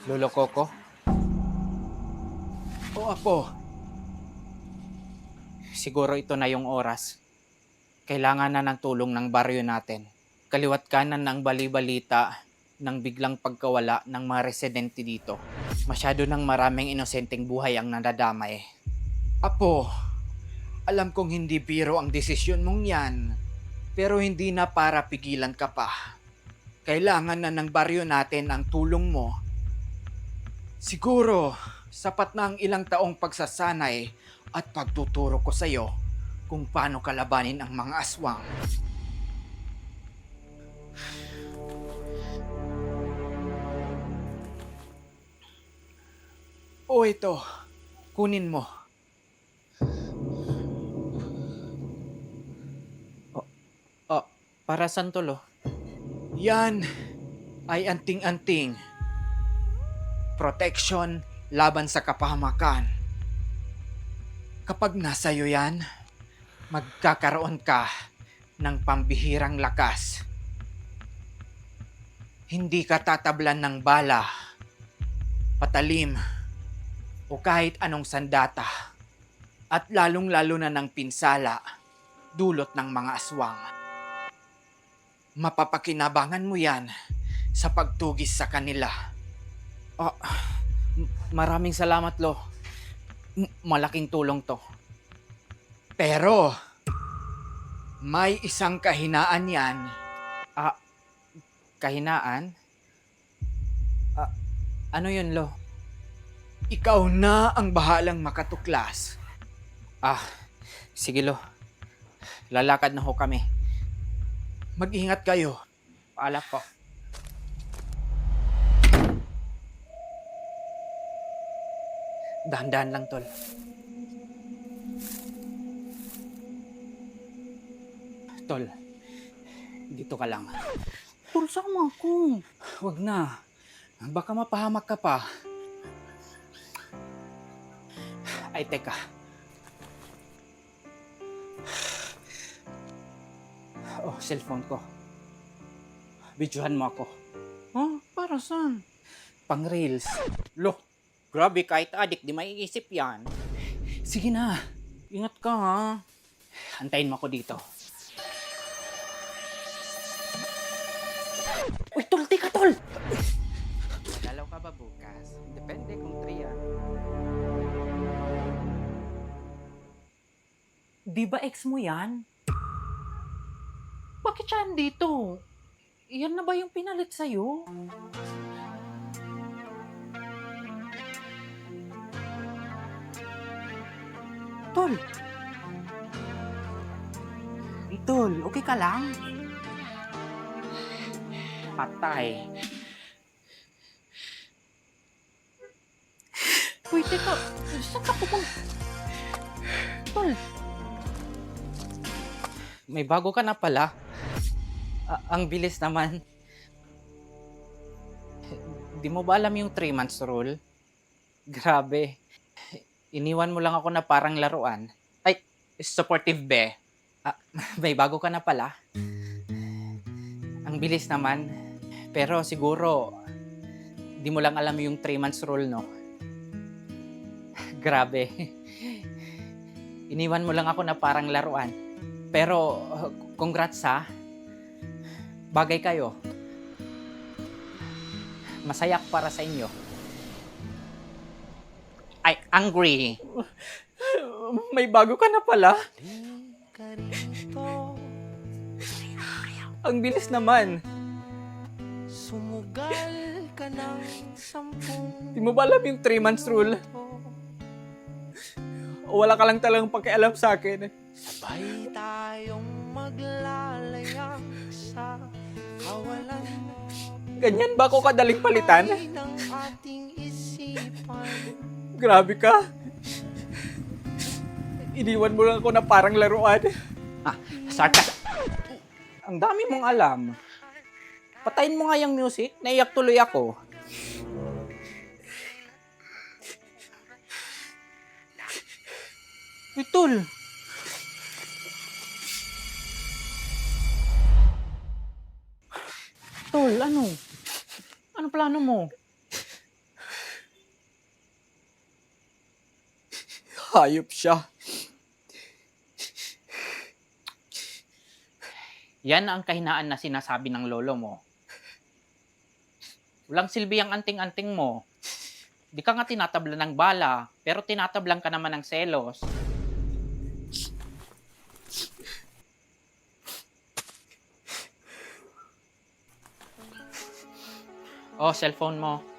Lolo Coco? O apo? Siguro ito na yung oras. Kailangan na ng tulong ng baryo natin. Kaliwat kanan ng bali-balita ng biglang pagkawala ng mga residente dito. Masyado ng maraming inosenteng buhay ang nadadamay. Apo, alam kong hindi biro ang desisyon mong yan. Pero hindi na para pigilan ka pa. Kailangan na ng baryo natin ang tulong mo. Siguro, sapat na ang ilang taong pagsasanay at pagtuturo ko sa'yo kung paano kalabanin ang mga aswang. O ito, kunin mo. Oh, para saan to, Lo? Yan ay anting-anting. Protection laban sa kapahamakan. Kapag nasa iyo yan, magkakaroon ka ng pambihirang lakas. Hindi ka tatablan ng bala, patalim, o kahit anong sandata. At lalong-lalo na ng pinsala, dulot ng mga aswang. Mapapakinabangan mo yan sa pagtugis sa kanila. Oh, maraming salamat, Lo. Malaking tulong to. Pero, may isang kahinaan yan. Kahinaan? Ano yun, Lo? Ikaw na ang bahalang makatuklas. Sige, Lo. Lalakad na ho kami. Mag-ingat kayo. Paalam po. Dahan-dahan lang, Tol. Tol, dito ka lang. Tol, sama ko. Huwag na. Baka mapahamak ka pa. Ay, teka. Oh, cellphone ko. Videohan mo ako. Para saan? Pang reels. Look, grabe kahit adik, di maiisip yan. Sige na. Ingat ka ha. Antayin mo ako dito. Uy, Tol, tika, Tol! Dalaw ka ba bukas? Depende kung 3 yan. Di ba ex mo yan? Bakit siya andito? Yan na ba yung pinalit sa'yo? Tol! Tol, okay ka lang? Patay. Uy, teka, saan ka pupunta? Tol, May bago ka na pala. Ang bilis naman. Di mo ba alam yung 3 months rule? Grabe. Iniwan mo lang ako na parang laruan. Ay, supportive be. May bago ka na pala. Ang bilis naman. Pero siguro, di mo lang alam yung 3 months rule, no? Grabe. Iniwan mo lang ako na parang laruan. Pero, congrats ha. Bagay kayo. Masaya para sa inyo. Ay, angry. May bago ka na pala. Ang bilis naman. Sumugal ka ng 10 Di mo ba alam yung 3 months rule? O wala ka lang talagang pakialam sa akin. Sabay tayong maglalayag sa kawalan Ganyan ba ako kadaling palitan? ng ating isipan. Grabe ka. Iniwan mo lang ako na parang laruan. Sarkas. Ang dami mong alam. Patayin mo nga yung music. Naiyak tuloy ako. uy, Tol! Tol, ano? Ano plano mo? Hayop siya. Yan ang kahinaan na sinasabi ng lolo mo. Walang silbi ang anting-anting mo. Di ka nga tinatablan ng bala, pero tinatablan ka naman ng selos. Oh, cellphone mo.